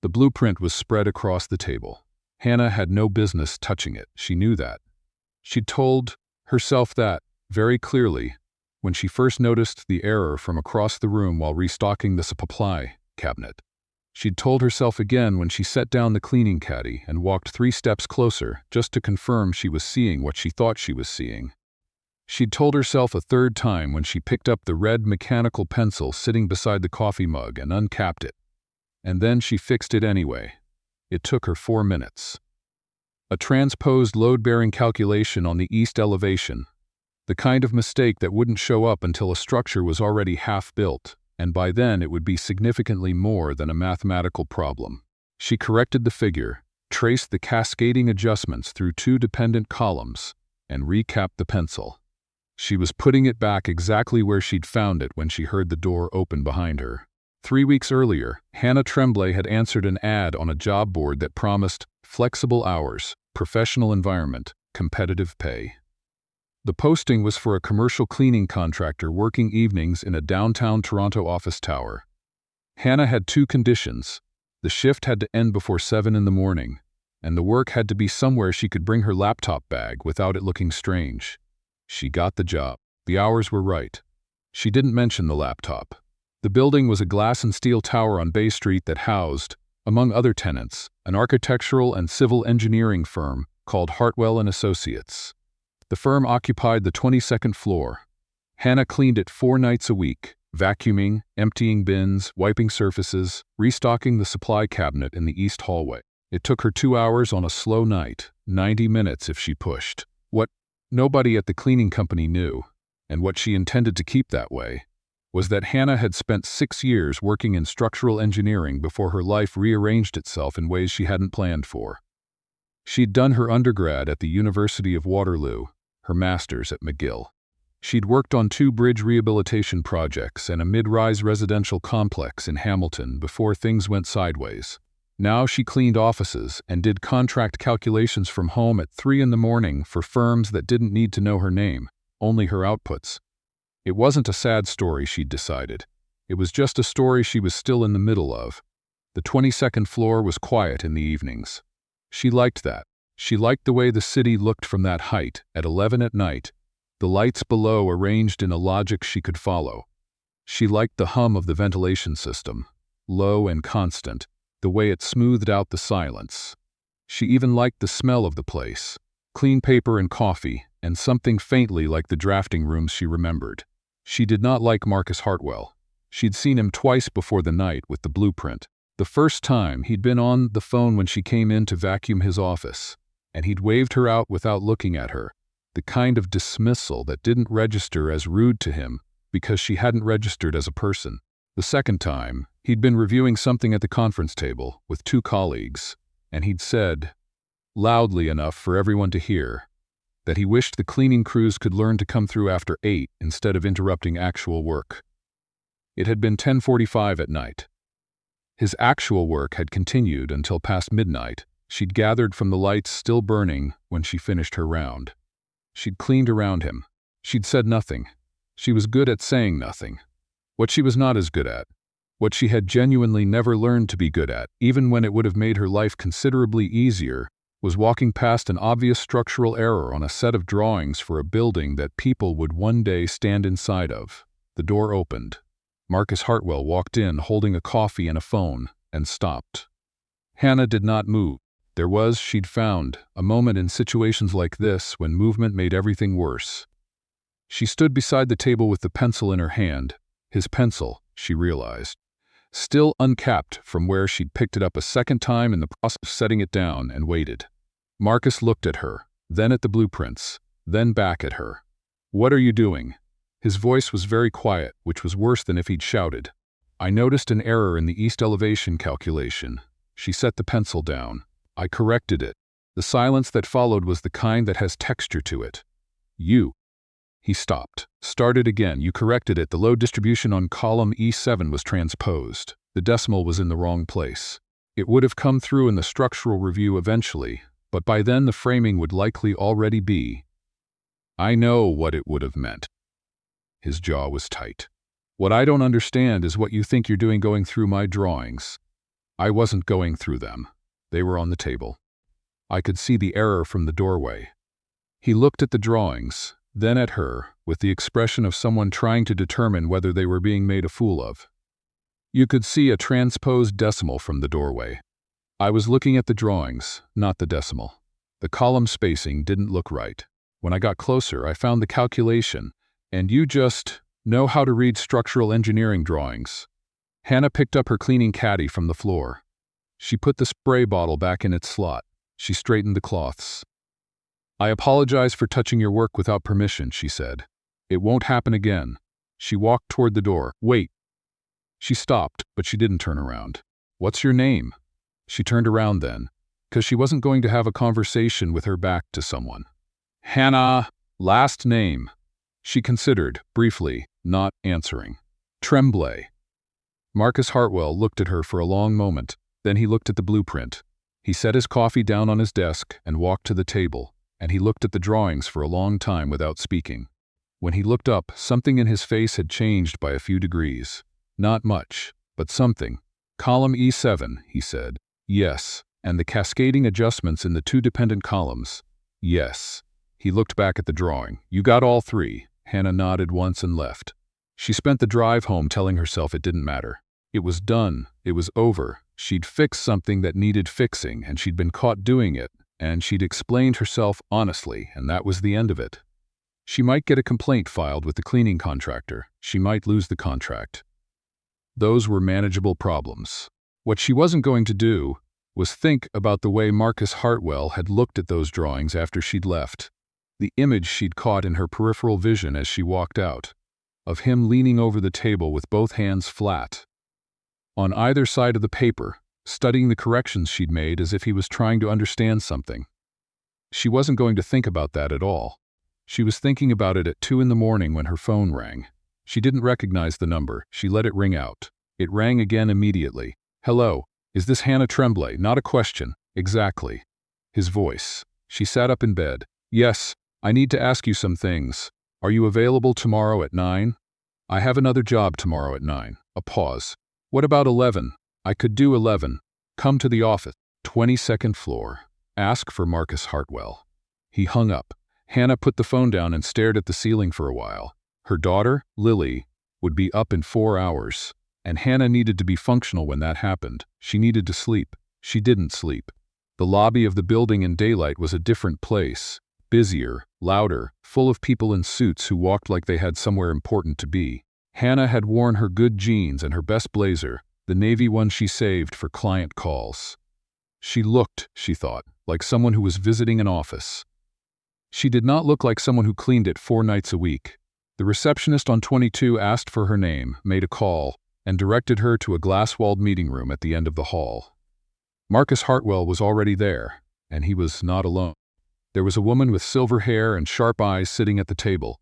The blueprint was spread across the table. Hannah had no business touching it. She knew that. She'd told herself that, very clearly, when she first noticed the error from across the room while restocking the supply cabinet. She'd told herself again when she set down the cleaning caddy and walked 3 steps closer just to confirm she was seeing what she thought she was seeing. She'd told herself a third time when she picked up the red mechanical pencil sitting beside the coffee mug and uncapped it. And then she fixed it anyway. It took her 4 minutes. A transposed load-bearing calculation on the east elevation, the kind of mistake that wouldn't show up until a structure was already half built, and by then it would be significantly more than a mathematical problem. She corrected the figure, traced the cascading adjustments through 2 dependent columns, and recapped the pencil. She was putting it back exactly where she'd found it when she heard the door open behind her. 3 weeks earlier, Hannah Tremblay had answered an ad on a job board that promised flexible hours, professional environment, competitive pay. The posting was for a commercial cleaning contractor working evenings in a downtown Toronto office tower. Hannah had 2 conditions. The shift had to end before 7 in the morning, and the work had to be somewhere she could bring her laptop bag without it looking strange. She got the job. The hours were right. She didn't mention the laptop. The building was a glass and steel tower on Bay Street that housed, among other tenants, an architectural and civil engineering firm called Hartwell & Associates. The firm occupied the 22nd floor. Hannah cleaned it 4 nights a week, vacuuming, emptying bins, wiping surfaces, restocking the supply cabinet in the east hallway. It took her 2 hours on a slow night, 90 minutes if she pushed. What nobody at the cleaning company knew, and what she intended to keep that way, was that Hannah had spent 6 years working in structural engineering before her life rearranged itself in ways she hadn't planned for. She'd done her undergrad at the University of Waterloo, her master's at McGill. She'd worked on 2 bridge rehabilitation projects and a mid-rise residential complex in Hamilton before things went sideways. Now she cleaned offices and did contract calculations from home at 3 in the morning for firms that didn't need to know her name, only her outputs. It wasn't a sad story, she'd decided. It was just a story she was still in the middle of. The 22nd floor was quiet in the evenings. She liked that. She liked the way the city looked from that height at 11 at night, the lights below arranged in a logic she could follow. She liked the hum of the ventilation system, low and constant, the way it smoothed out the silence. She even liked the smell of the place, clean paper and coffee, and something faintly like the drafting rooms she remembered. She did not like Marcus Hartwell. She'd seen him twice before the night with the blueprint. The first time, he'd been on the phone when she came in to vacuum his office, and he'd waved her out without looking at her, the kind of dismissal that didn't register as rude to him because she hadn't registered as a person. The second time, he'd been reviewing something at the conference table with 2 colleagues, and he'd said, loudly enough for everyone to hear, that he wished the cleaning crews could learn to come through after 8 instead of interrupting actual work. It had been 10:45 at night. His actual work had continued until past midnight. She'd gathered from the lights still burning when she finished her round. She'd cleaned around him. She'd said nothing. She was good at saying nothing. What she was not as good at, what she had genuinely never learned to be good at, even when it would have made her life considerably easier, was walking past an obvious structural error on a set of drawings for a building that people would one day stand inside of. The door opened. Marcus Hartwell walked in holding a coffee and a phone, and stopped. Hannah did not move. There was, she'd found, a moment in situations like this when movement made everything worse. She stood beside the table with the pencil in her hand, his pencil, she realized, still uncapped from where she'd picked it up a second time in the process of setting it down, and waited. Marcus looked at her, then at the blueprints, then back at her. "What are you doing?" His voice was very quiet, which was worse than if he'd shouted. "I noticed an error in the east elevation calculation." She set the pencil down. "I corrected it." The silence that followed was the kind that has texture to it. "You." He stopped. "Started again. You corrected it. The load distribution on column E7 was transposed. The decimal was in the wrong place. It would have come through in the structural review eventually, but by then the framing would likely already be." "I know what it would have meant." His jaw was tight. "What I don't understand is what you think you're doing going through my drawings." I wasn't going through them. They were on the table. I could see the error from the doorway. He looked at the drawings, then at her, with the expression of someone trying to determine whether they were being made a fool of. You could see a transposed decimal from the doorway. I was looking at the drawings, not the decimal. The column spacing didn't look right. When I got closer, I found the calculation, and you just know how to read structural engineering drawings. Hannah picked up her cleaning caddy from the floor. She put the spray bottle back in its slot. She straightened the cloths. I apologize for touching your work without permission, she said. It won't happen again. She walked toward the door. Wait. She stopped, but she didn't turn around. What's your name? She turned around then, because she wasn't going to have a conversation with her back to someone. Hannah, last name. She considered, briefly, not answering. Tremblay. Marcus Hartwell looked at her for a long moment. Then he looked at the blueprint. He set his coffee down on his desk and walked to the table, and he looked at the drawings for a long time without speaking. When he looked up, something in his face had changed by a few degrees. Not much, but something. Column E7, he said. Yes. And the cascading adjustments in the two dependent columns. Yes. He looked back at the drawing. You got all three. Hannah nodded once and left. She spent the drive home telling herself it didn't matter. It was done. It was over. She'd fixed something that needed fixing, and she'd been caught doing it, and she'd explained herself honestly, and that was the end of it. She might get a complaint filed with the cleaning contractor. She might lose the contract. Those were manageable problems. What she wasn't going to do was think about the way Marcus Hartwell had looked at those drawings after she'd left. The image she'd caught in her peripheral vision as she walked out, of him leaning over the table with both hands flat, on either side of the paper, studying the corrections she'd made as if he was trying to understand something. She wasn't going to think about that at all. She was thinking about it at 2 in the morning when her phone rang. She didn't recognize the number. She let it ring out. It rang again immediately. Hello, is this Hannah Tremblay? Not a question. Exactly. His voice. She sat up in bed. Yes, I need to ask you some things. Are you available tomorrow at 9? I have another job tomorrow at 9. A pause. What about 11? I could do 11. Come to the office. 22nd floor. Ask for Marcus Hartwell. He hung up. Hannah put the phone down and stared at the ceiling for a while. Her daughter, Lily, would be up in 4 hours, and Hannah needed to be functional when that happened. She needed to sleep. She didn't sleep. The lobby of the building in daylight was a different place, busier, louder, full of people in suits who walked like they had somewhere important to be. Hannah had worn her good jeans and her best blazer, the navy one she saved for client calls. She looked, she thought, like someone who was visiting an office. She did not look like someone who cleaned it 4 nights a week. The receptionist on 22 asked for her name, made a call, and directed her to a glass-walled meeting room at the end of the hall. Marcus Hartwell was already there, and he was not alone. There was a woman with silver hair and sharp eyes sitting at the table.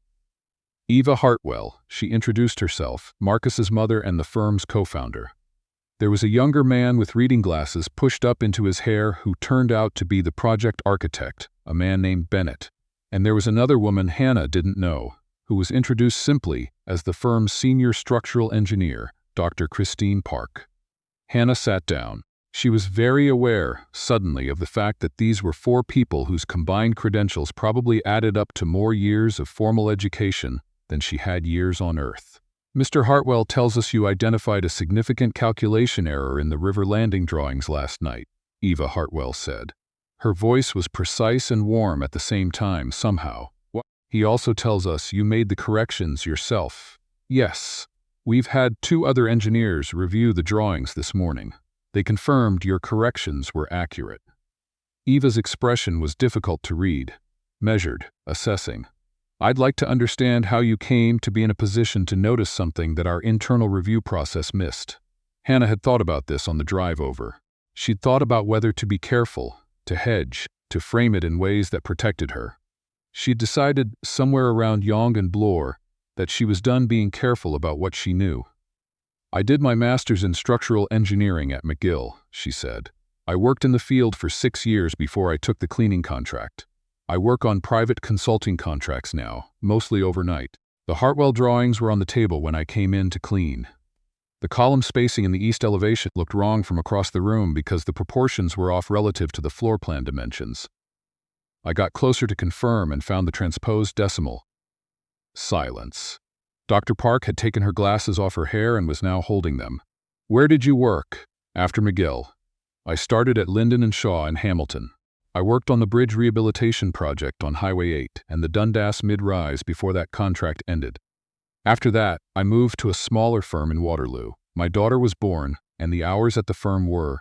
Eva Hartwell, she introduced herself, Marcus's mother and the firm's co-founder. There was a younger man with reading glasses pushed up into his hair who turned out to be the project architect, a man named Bennett. And there was another woman Hannah didn't know, who was introduced simply as the firm's senior structural engineer, Dr. Christine Park. Hannah sat down. She was very aware, suddenly, of the fact that these were 4 people whose combined credentials probably added up to more years of formal education than she had years on Earth. Mr. Hartwell tells us you identified a significant calculation error in the river landing drawings last night, Eva Hartwell said. Her voice was precise and warm at the same time, somehow. He also tells us you made the corrections yourself. Yes. We've had 2 other engineers review the drawings this morning. They confirmed your corrections were accurate. Eva's expression was difficult to read, measured, assessing. I'd like to understand how you came to be in a position to notice something that our internal review process missed. Hannah had thought about this on the drive over. She'd thought about whether to be careful, to hedge, to frame it in ways that protected her. She'd decided somewhere around Yonge and Bloor that she was done being careful about what she knew. I did my master's in structural engineering at McGill, she said. I worked in the field for 6 years before I took the cleaning contract. I work on private consulting contracts now, mostly overnight. The Hartwell drawings were on the table when I came in to clean. The column spacing in the east elevation looked wrong from across the room because the proportions were off relative to the floor plan dimensions. I got closer to confirm and found the transposed decimal. Silence. Dr. Park had taken her glasses off her hair and was now holding them. Where did you work? After McGill. I started at Linden and Shaw in Hamilton. I worked on the bridge rehabilitation project on Highway 8 and the Dundas Mid-Rise before that contract ended. After that, I moved to a smaller firm in Waterloo. My daughter was born, and the hours at the firm were...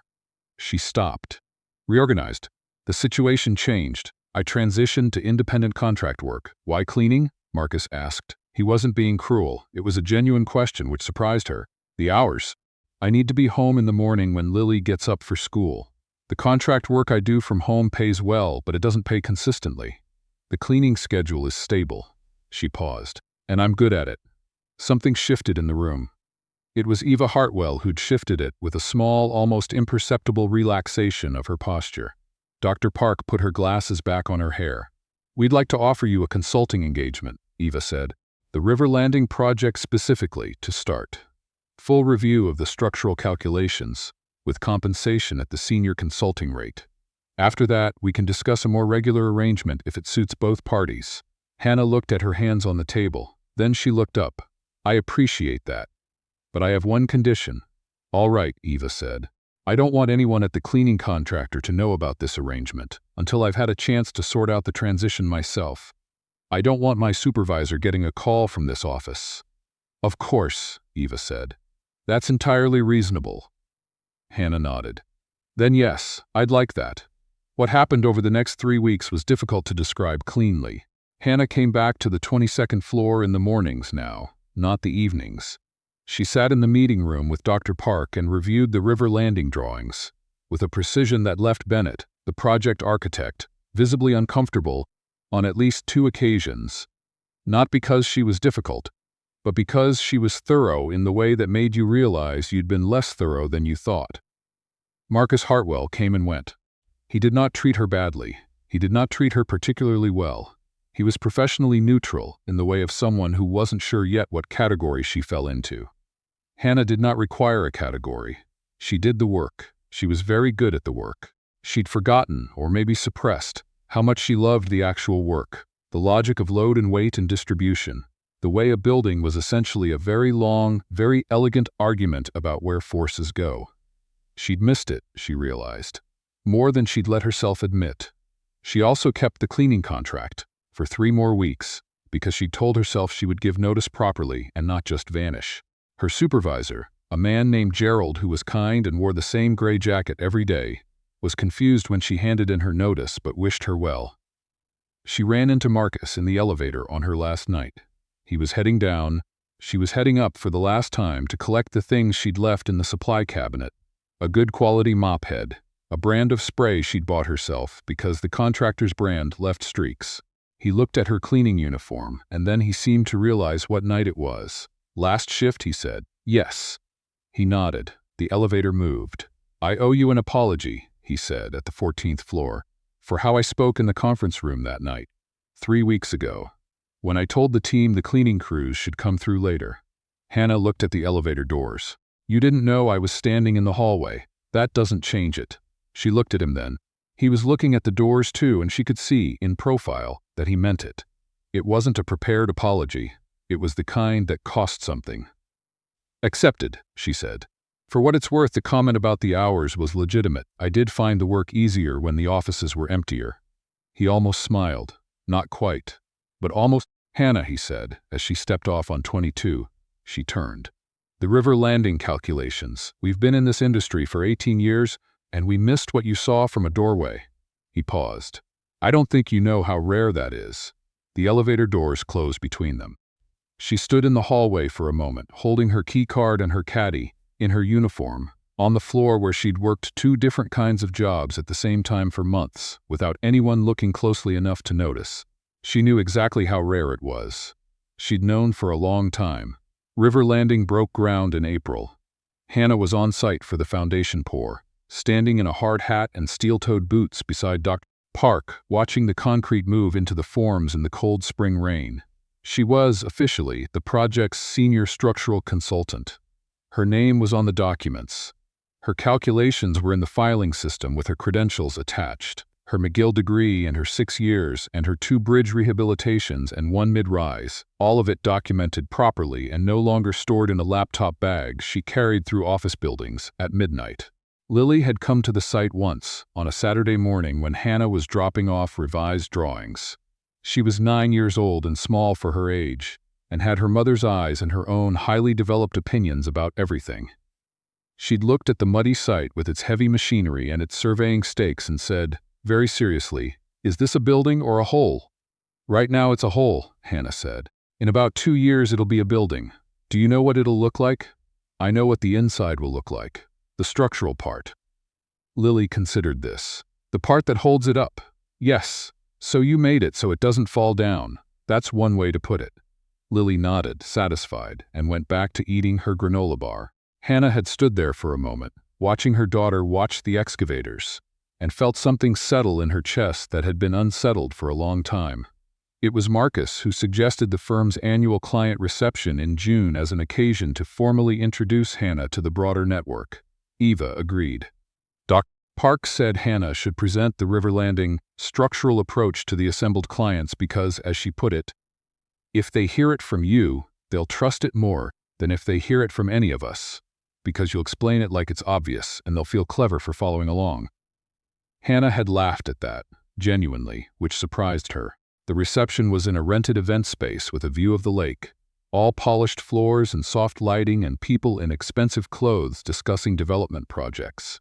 She stopped. Reorganized. The situation changed. I transitioned to independent contract work. Why cleaning? Marcus asked. He wasn't being cruel. It was a genuine question which surprised her. The hours. I need to be home in the morning when Lily gets up for school. The contract work I do from home pays well, but it doesn't pay consistently. The cleaning schedule is stable. She paused. And I'm good at it. Something shifted in the room. It was Eva Hartwell who'd shifted it with a small, almost imperceptible relaxation of her posture. Dr. Park put her glasses back on her hair. We'd like to offer you a consulting engagement, Eva said. The River Landing project specifically, to start. Full review of the structural calculations, with compensation at the senior consulting rate. After that, we can discuss a more regular arrangement if it suits both parties. Hannah looked at her hands on the table. Then she looked up. I appreciate that. But I have one condition. All right, Eva said. I don't want anyone at the cleaning contractor to know about this arrangement until I've had a chance to sort out the transition myself. I don't want my supervisor getting a call from this office. Of course, Eva said. That's entirely reasonable. Hannah nodded. Then yes, I'd like that. What happened over the next 3 weeks was difficult to describe cleanly. Hannah came back to the 22nd floor in the mornings now, not the evenings. She sat in the meeting room with Dr. Park and reviewed the river landing drawings, with a precision that left Bennett, the project architect, visibly uncomfortable on at least 2 occasions. Not because she was difficult, but because she was thorough in the way that made you realize you'd been less thorough than you thought. Marcus Hartwell came and went. He did not treat her badly. He did not treat her particularly well. He was professionally neutral in the way of someone who wasn't sure yet what category she fell into. Hannah did not require a category. She did the work. She was very good at the work. She'd forgotten, or maybe suppressed, how much she loved the actual work, the logic of load and weight and distribution. The way a building was essentially a very long, very elegant argument about where forces go. She'd missed it, she realized, more than she'd let herself admit. She also kept the cleaning contract for 3 more weeks because she'd told herself she would give notice properly and not just vanish. Her supervisor, a man named Gerald who was kind and wore the same gray jacket every day, was confused when she handed in her notice but wished her well. She ran into Marcus in the elevator on her last night. He was heading down. She was heading up for the last time to collect the things she'd left in the supply cabinet. A good quality mop head, a brand of spray she'd bought herself because the contractor's brand left streaks. He looked at her cleaning uniform, and then he seemed to realize what night it was. Last shift, he said. Yes. He nodded. The elevator moved. I owe you an apology, he said at the 14th floor, for how I spoke in the conference room that night, 3 weeks ago, when I told the team the cleaning crews should come through later. Hannah looked at the elevator doors. You didn't know I was standing in the hallway. That doesn't change it. She looked at him then. He was looking at the doors too, and she could see, in profile, that he meant it. It wasn't a prepared apology. It was the kind that cost something. Accepted, she said. For what it's worth, the comment about the hours was legitimate. I did find the work easier when the offices were emptier. He almost smiled. Not quite. But almost. Hannah, he said, as she stepped off on 22. She turned. The river landing calculations. We've been in this industry for 18 years, and we missed what you saw from a doorway. He paused. I don't think you know how rare that is. The elevator doors closed between them. She stood in the hallway for a moment, holding her key card and her caddy, in her uniform, on the floor where she'd worked 2 different kinds of jobs at the same time for months, without anyone looking closely enough to notice. She knew exactly how rare it was. She'd known for a long time. River Landing broke ground in April. Hannah was on site for the foundation pour, standing in a hard hat and steel-toed boots beside Dr. Park, watching the concrete move into the forms in the cold spring rain. She was, officially, the project's senior structural consultant. Her name was on the documents. Her calculations were in the filing system with her credentials attached. Her McGill degree and her 6 years and her 2 bridge rehabilitations and 1 mid-rise, all of it documented properly and no longer stored in a laptop bag she carried through office buildings at midnight. Lily had come to the site once, on a Saturday morning when Hannah was dropping off revised drawings. She was 9 years old and small for her age, and had her mother's eyes and her own highly developed opinions about everything. She'd looked at the muddy site with its heavy machinery and its surveying stakes and said, very seriously, "Is this a building or a hole?" "Right now it's a hole," Hannah said. "In about 2 years it'll be a building. Do you know what it'll look like?" "I know what the inside will look like. The structural part." Lily considered this. "The part that holds it up." "Yes. So you made it so it doesn't fall down. That's one way to put it." Lily nodded, satisfied, and went back to eating her granola bar. Hannah had stood there for a moment, watching her daughter watch the excavators, and felt something settle in her chest that had been unsettled for a long time. It was Marcus who suggested the firm's annual client reception in June as an occasion to formally introduce Hannah to the broader network. Eva agreed. Dr. Park said Hannah should present the River Landing structural approach to the assembled clients because, as she put it, if they hear it from you, they'll trust it more than if they hear it from any of us, because you'll explain it like it's obvious and they'll feel clever for following along. Hannah had laughed at that, genuinely, which surprised her. The reception was in a rented event space with a view of the lake, all polished floors and soft lighting and people in expensive clothes discussing development projects.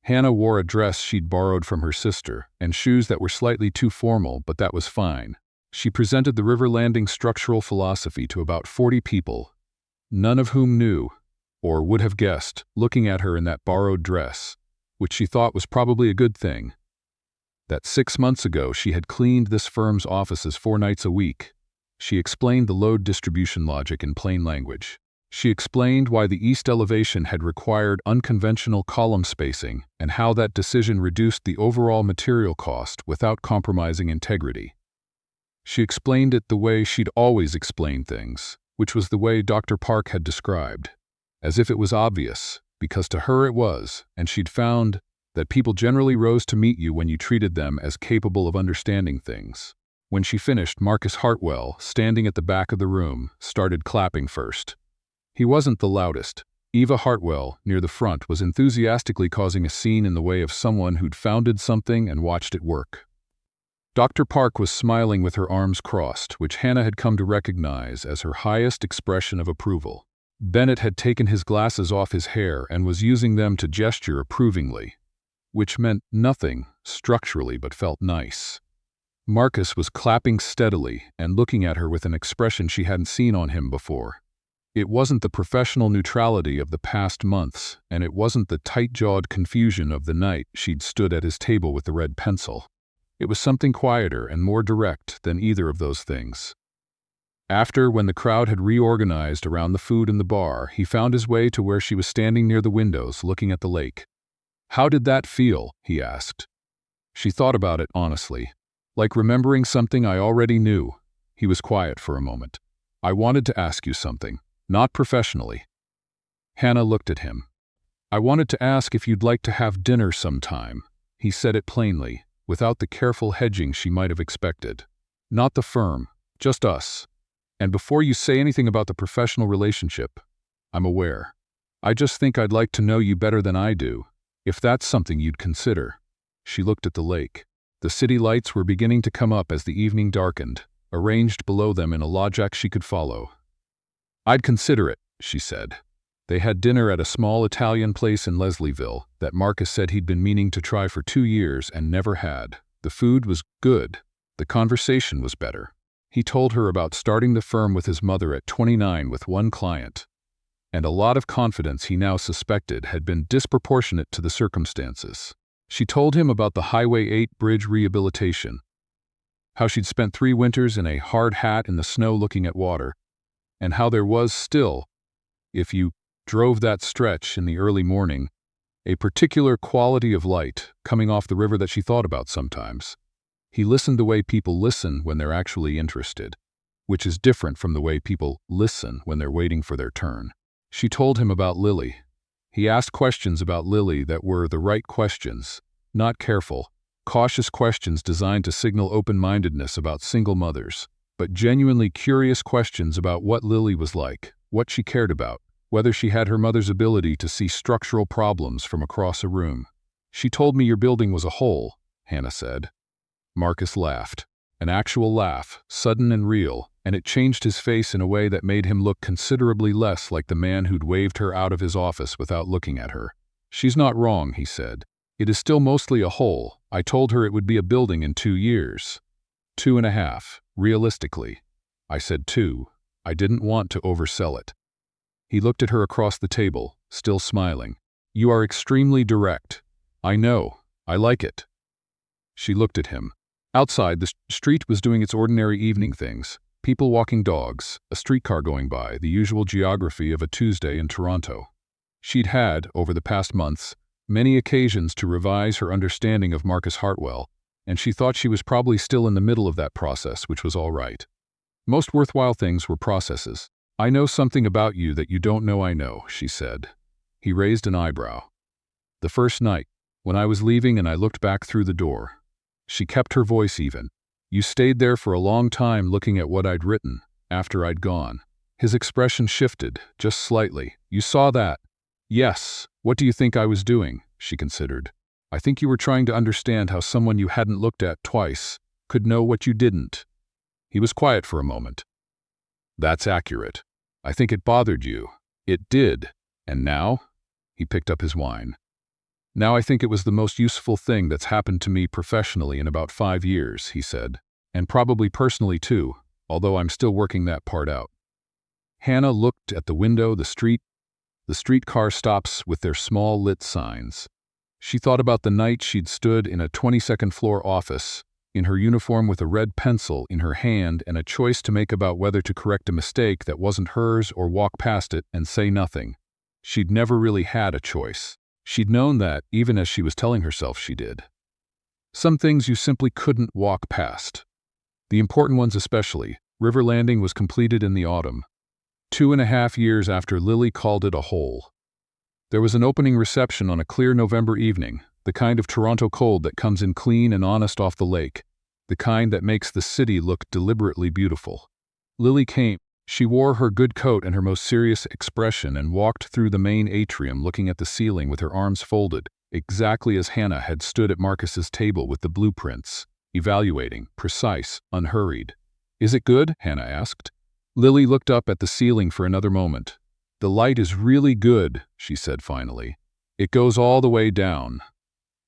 Hannah wore a dress she'd borrowed from her sister and shoes that were slightly too formal, but that was fine. She presented the River Landing structural philosophy to about 40 people, none of whom knew, or would have guessed, looking at her in that borrowed dress, which she thought was probably a good thing, that 6 months ago she had cleaned this firm's offices 4 nights a week. She explained the load distribution logic in plain language. She explained why the east elevation had required unconventional column spacing and how that decision reduced the overall material cost without compromising integrity. She explained it the way she'd always explained things, which was the way Dr. Park had described, as if it was obvious, because to her it was, and she'd found that people generally rose to meet you when you treated them as capable of understanding things. When she finished, Marcus Hartwell, standing at the back of the room, started clapping first. He wasn't the loudest. Eva Hartwell, near the front, was enthusiastically causing a scene in the way of someone who'd founded something and watched it work. Dr. Park was smiling with her arms crossed, which Hannah had come to recognize as her highest expression of approval. Bennett had taken his glasses off his hair and was using them to gesture approvingly, which meant nothing structurally but felt nice. Marcus was clapping steadily and looking at her with an expression she hadn't seen on him before. It wasn't the professional neutrality of the past months, and it wasn't the tight-jawed confusion of the night she'd stood at his table with the red pencil. It was something quieter and more direct than either of those things. After, when the crowd had reorganized around the food in the bar, he found his way to where she was standing near the windows looking at the lake. "How did that feel?" he asked. She thought about it honestly. "Like remembering something I already knew." He was quiet for a moment. "I wanted to ask you something, not professionally." Hannah looked at him. "I wanted to ask if you'd like to have dinner sometime." He said it plainly, without the careful hedging she might have expected. "Not the firm, just us. And before you say anything about the professional relationship, I'm aware. I just think I'd like to know you better than I do, if that's something you'd consider." She looked at the lake. The city lights were beginning to come up as the evening darkened, arranged below them in a logic she could follow. "I'd consider it," she said. They had dinner at a small Italian place in Leslieville that Marcus said he'd been meaning to try for 2 years and never had. The food was good. The conversation was better. He told her about starting the firm with his mother at 29 with 1 client, and a lot of confidence he now suspected had been disproportionate to the circumstances. She told him about the Highway 8 bridge rehabilitation, how she'd spent 3 winters in a hard hat in the snow looking at water, and how there was still, if you drove that stretch in the early morning, a particular quality of light coming off the river that she thought about sometimes. He listened the way people listen when they're actually interested, which is different from the way people listen when they're waiting for their turn. She told him about Lily. He asked questions about Lily that were the right questions, not careful, cautious questions designed to signal open-mindedness about single mothers, but genuinely curious questions about what Lily was like, what she cared about, whether she had her mother's ability to see structural problems from across a room. "She told me your building was a hole," Hannah said. Marcus laughed. An actual laugh, sudden and real, and it changed his face in a way that made him look considerably less like the man who'd waved her out of his office without looking at her. "She's not wrong," he said. "It is still mostly a hole. I told her it would be a building in 2 years. 2.5, realistically. I said 2. I didn't want to oversell it." He looked at her across the table, still smiling. "You are extremely direct. I know. I like it." She looked at him. Outside, the street was doing its ordinary evening things. People walking dogs, a streetcar going by, the usual geography of a Tuesday in Toronto. She'd had, over the past months, many occasions to revise her understanding of Marcus Hartwell, and she thought she was probably still in the middle of that process, which was all right. Most worthwhile things were processes. "I know something about you that you don't know I know," she said. He raised an eyebrow. "The first night, when I was leaving and I looked back through the door." She kept her voice even. "You stayed there for a long time looking at what I'd written, after I'd gone." His expression shifted, just slightly. "You saw that?" "Yes. What do you think I was doing?" she considered. "I think you were trying to understand how someone you hadn't looked at twice could know what you didn't." He was quiet for a moment. "That's accurate. I think it bothered you." "It did. And now?" He picked up his wine. "Now I think it was the most useful thing that's happened to me professionally in about 5 years," he said. "And probably personally too, although I'm still working that part out." Hannah looked at the window, the streetcar stops with their small lit signs. She thought about the night she'd stood in a 22nd floor office, in her uniform with a red pencil in her hand and a choice to make about whether to correct a mistake that wasn't hers or walk past it and say nothing. She'd never really had a choice. She'd known that, even as she was telling herself she did. Some things you simply couldn't walk past. The important ones especially. River Landing was completed in the autumn, 2.5 years after Lily called it a hole. There was an opening reception on a clear November evening, the kind of Toronto cold that comes in clean and honest off the lake, the kind that makes the city look deliberately beautiful. Lily came. She wore her good coat and her most serious expression and walked through the main atrium looking at the ceiling with her arms folded, exactly as Hannah had stood at Marcus's table with the blueprints, evaluating, precise, unhurried. "Is it good?" Hannah asked. Lily looked up at the ceiling for another moment. "The light is really good," she said finally. "It goes all the way down."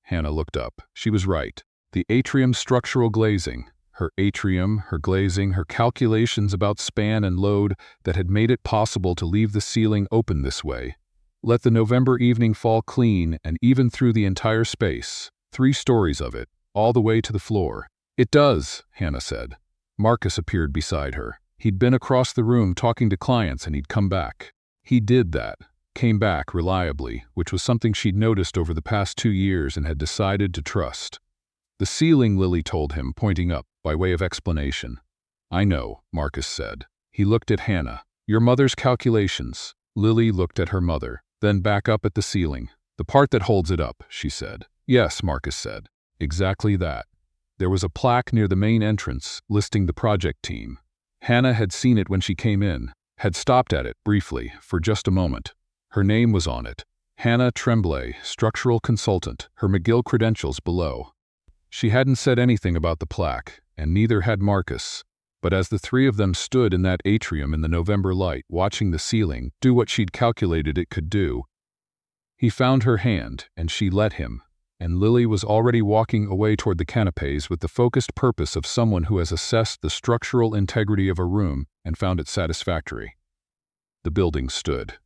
Hannah looked up. She was right. The atrium's structural glazing, her atrium, her glazing, her calculations about span and load that had made it possible to leave the ceiling open this way. Let the November evening fall clean and even through the entire space, 3 stories of it, all the way to the floor. "It does," Hannah said. Marcus appeared beside her. He'd been across the room talking to clients and he'd come back. He did that, came back reliably, which was something she'd noticed over the past 2 years and had decided to trust. "The ceiling," Lily told him, pointing up, by way of explanation. "I know," Marcus said. He looked at Hannah. "Your mother's calculations." Lily looked at her mother, then back up at the ceiling. "The part that holds it up," she said. "Yes," Marcus said. "Exactly that." There was a plaque near the main entrance, listing the project team. Hannah had seen it when she came in, had stopped at it, briefly, for just a moment. Her name was on it. Hannah Tremblay, structural consultant, her McGill credentials below. She hadn't said anything about the plaque, and neither had Marcus. But as the 3 of them stood in that atrium in the November light, watching the ceiling do what she'd calculated it could do, he found her hand, and she let him, and Lily was already walking away toward the canapes with the focused purpose of someone who has assessed the structural integrity of a room and found it satisfactory. The building stood.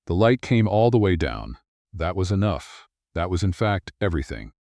The light came all the way down. That was enough. That was in fact everything.